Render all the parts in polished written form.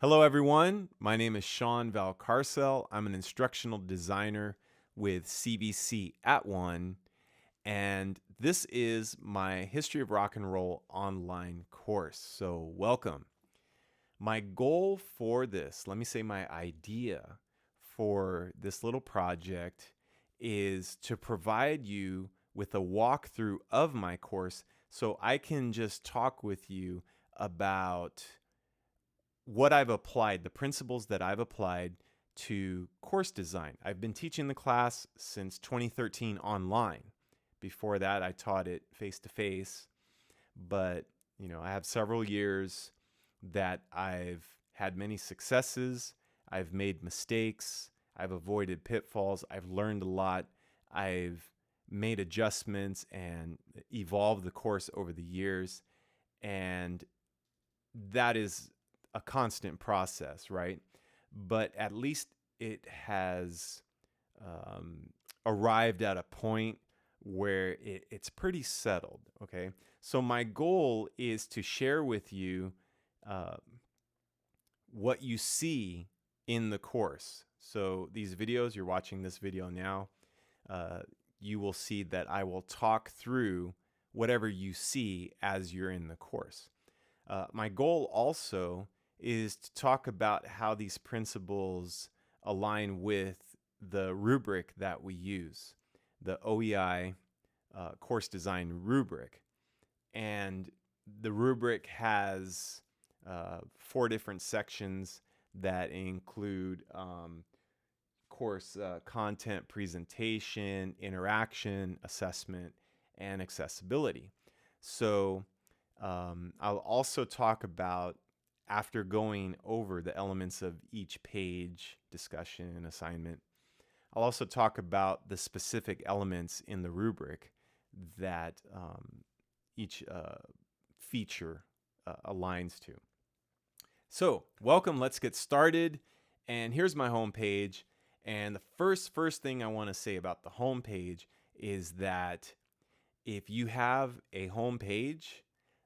Hello, everyone. My name is Sean Valcarcel. I'm an instructional designer with CVC at One, and this is my History of Rock and Roll online course. So, welcome. My goal for this, let me say my idea for this little project, is to provide you with a walkthrough of my course so I can just talk with you about what I've applied, the principles that I've applied to course design. I've been teaching the class since 2013 online. Before that, I taught it face to face, but I have several years that I've had many successes. I've made mistakes. I've avoided pitfalls. I've learned a lot. I've made adjustments and evolved the course over the years. And that is a constant process, right? But at least it has arrived at a point where it's pretty settled, okay? So my goal is to share with you uh, what you see in the course. So these videos, you're watching this video now, you will see that I will talk through whatever you see as you're in the course. My goal also is to talk about how these principles align with the rubric that we use, the OEI Course Design Rubric. And the rubric has 4 different sections that include course content, presentation, interaction, assessment, and accessibility. So I'll also talk about, after going over the elements of each page, discussion and assignment, I'll also talk about the specific elements in the rubric that each feature aligns to. So, welcome. Let's get started. And here's my homepage. And the first thing I want to say about the homepage is that if you have a homepage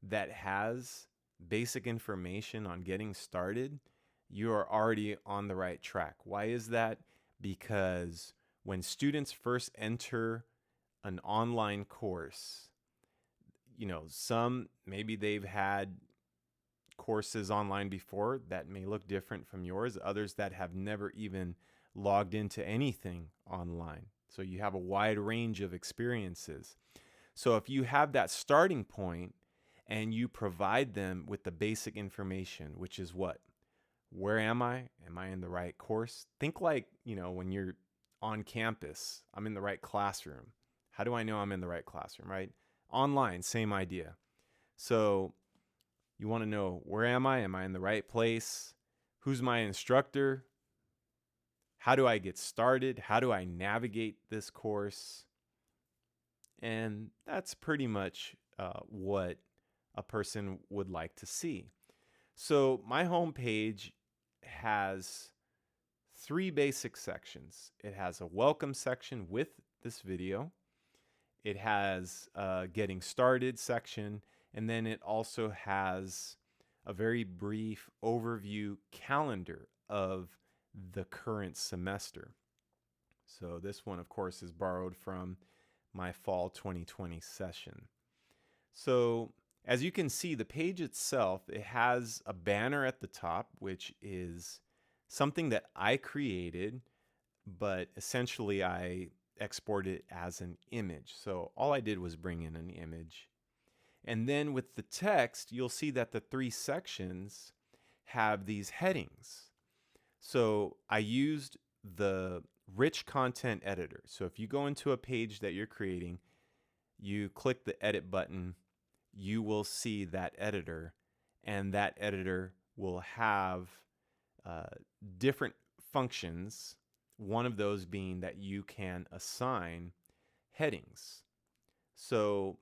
that has basic information on getting started, you are already on the right track. Why is that? Because when students first enter an online course, some maybe they've had courses online before that may look different from yours, others that have never even logged into anything online. So you have a wide range of experiences. So if you have that starting point and you provide them with the basic information, which is what? Where am I? Am I in the right course? Think like, when you're on campus, I'm in the right classroom. How do I know I'm in the right classroom, right? Online, same idea. So you want to know, where am I? Am I in the right place? Who's my instructor? How do I get started? How do I navigate this course? And that's pretty much what a person would like to see. So my homepage has 3 basic sections. It has a welcome section with this video. It has a getting started section. And then it also has a very brief overview calendar of the current semester. So this one, of course, is borrowed from my fall 2020 session. So as you can see, the page itself, it has a banner at the top, which is something that I created, but essentially I exported it as an image. So all I did was bring in an image. And then with the text, you'll see that the 3 sections have these headings. So I used the rich content editor. So if you go into a page that you're creating, you click the edit button, you will see that editor, and that editor will have different functions, one of those being that you can assign headings. So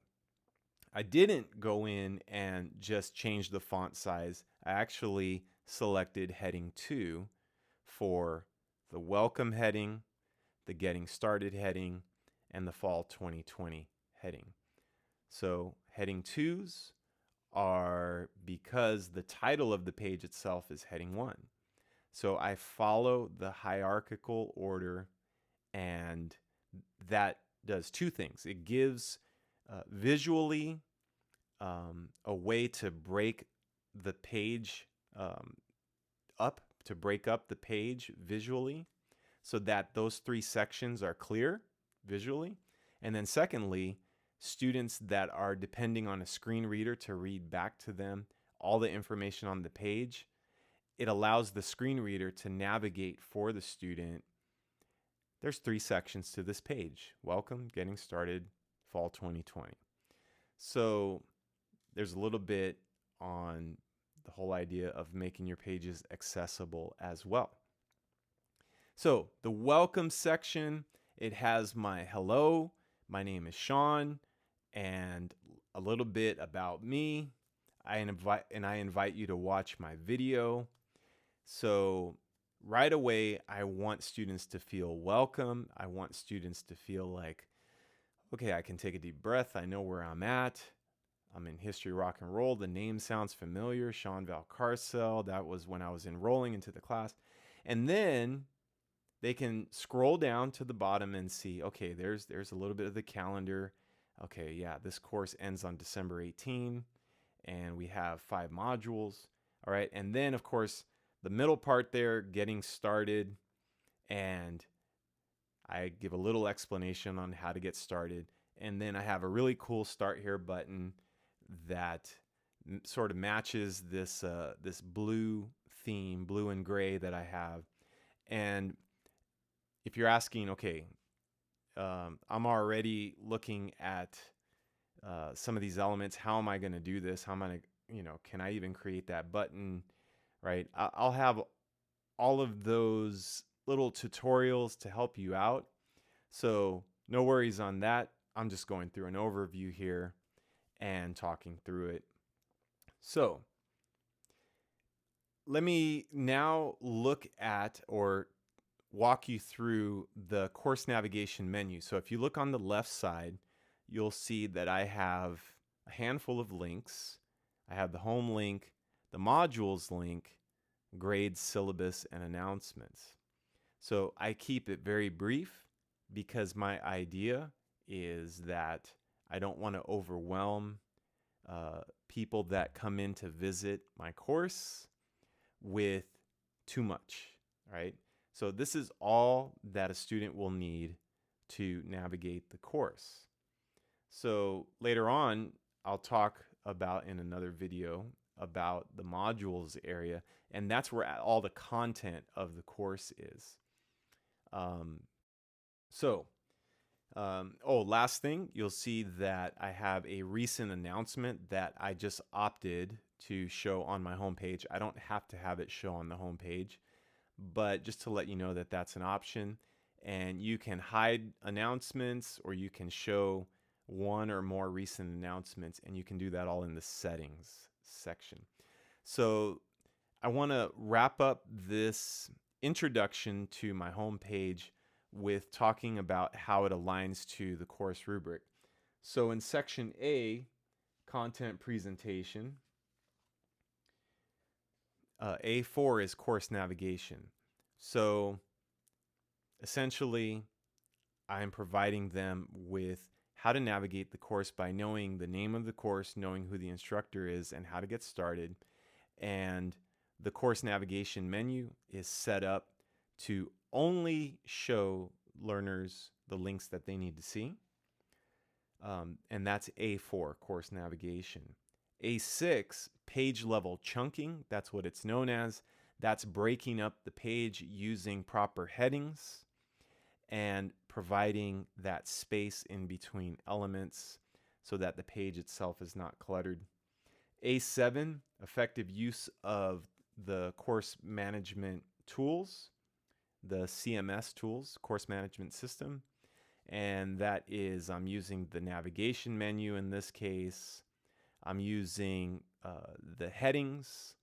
I didn't go in and just change the font size. I actually selected heading 2 for the welcome heading, the getting started heading, and the fall 2020 heading. So heading 2s are because the title of the page itself is heading 1. So I follow the hierarchical order, and that does two things. It gives visually a way to break the page up, to break up the page visually so that those 3 sections are clear visually. And then secondly, students that are depending on a screen reader to read back to them all the information on the page, it allows the screen reader to navigate for the student. There's 3 sections to this page. Welcome, getting started, fall 2020. So there's a little bit on the whole idea of making your pages accessible as well. So the welcome section, it has my hello, my name is Sean, and a little bit about me. I invite you to watch my video. So right away, I want students to feel welcome. I want students to feel like, okay, I can take a deep breath. I know where I'm at. I'm in history, rock and roll. The name sounds familiar. Sean Valcarcel. That was when I was enrolling into the class. And then they can scroll down to the bottom and see, okay, there's a little bit of the calendar. Okay, yeah, this course ends on December 18, and we have 5 modules. All right, and then of course the middle part there, getting started, and I give a little explanation on how to get started, and then I have a really cool Start Here button that sort of matches this this blue theme, blue and gray that I have. And if you're asking, okay, I'm already looking at some of these elements. How am I going to do this? How am I, can I even create that button? Right? I'll have all of those little tutorials to help you out. So no worries on that. I'm just going through an overview here and talking through it. So let me now look at or walk you through the course navigation menu. So if you look on the left side, you'll see that I have a handful of links. I have the home link, the modules link, grades, syllabus, and announcements. So I keep it very brief because my idea is that I don't want to overwhelm people that come in to visit my course with too much, right? So this is all that a student will need to navigate the course. So later on, I'll talk about in another video about the modules area, and that's where all the content of the course is. Last thing, you'll see that I have a recent announcement that I just opted to show on my homepage. I don't have to have it show on the homepage, but just to let you know that that's an option. And you can hide announcements, or you can show one or more recent announcements, and you can do that all in the settings section. So I want to wrap up this introduction to my homepage with talking about how it aligns to the course rubric. So in section A, content presentation, A4 is course navigation. So essentially, I'm providing them with how to navigate the course by knowing the name of the course, knowing who the instructor is, and how to get started. And the course navigation menu is set up to only show learners the links that they need to see. And that's A4, course navigation. A6, page level chunking, that's what it's known as. That's breaking up the page using proper headings and providing that space in between elements so that the page itself is not cluttered. A7, effective use of the course management tools, the CMS tools, course management system. And that is, I'm using the navigation menu in this case. I'm using the headings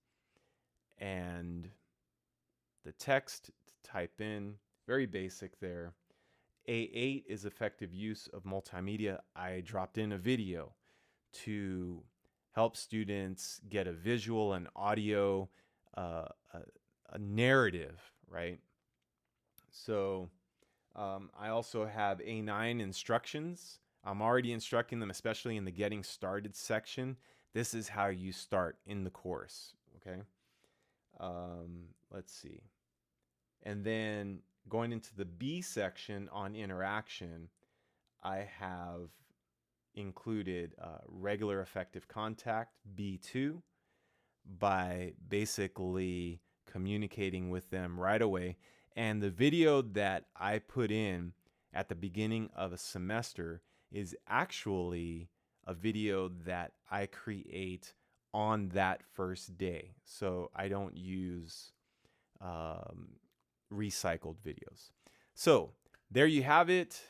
and the text to type in. Very basic there. A8 is effective use of multimedia. I dropped in a video to help students get a visual and audio, a narrative, right? So I also have A9 instructions. I'm already instructing them, especially in the getting started section. This is how you start in the course, okay? Let's see. And then going into the B section on interaction, I have included regular effective contact, B2, by basically communicating with them right away. And the video that I put in at the beginning of a semester is actually a video that I create on that first day. So I don't use recycled videos. So there you have it.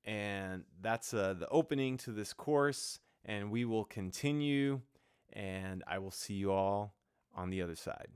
And that's the opening to this course. And we will continue. And I will see you all on the other side.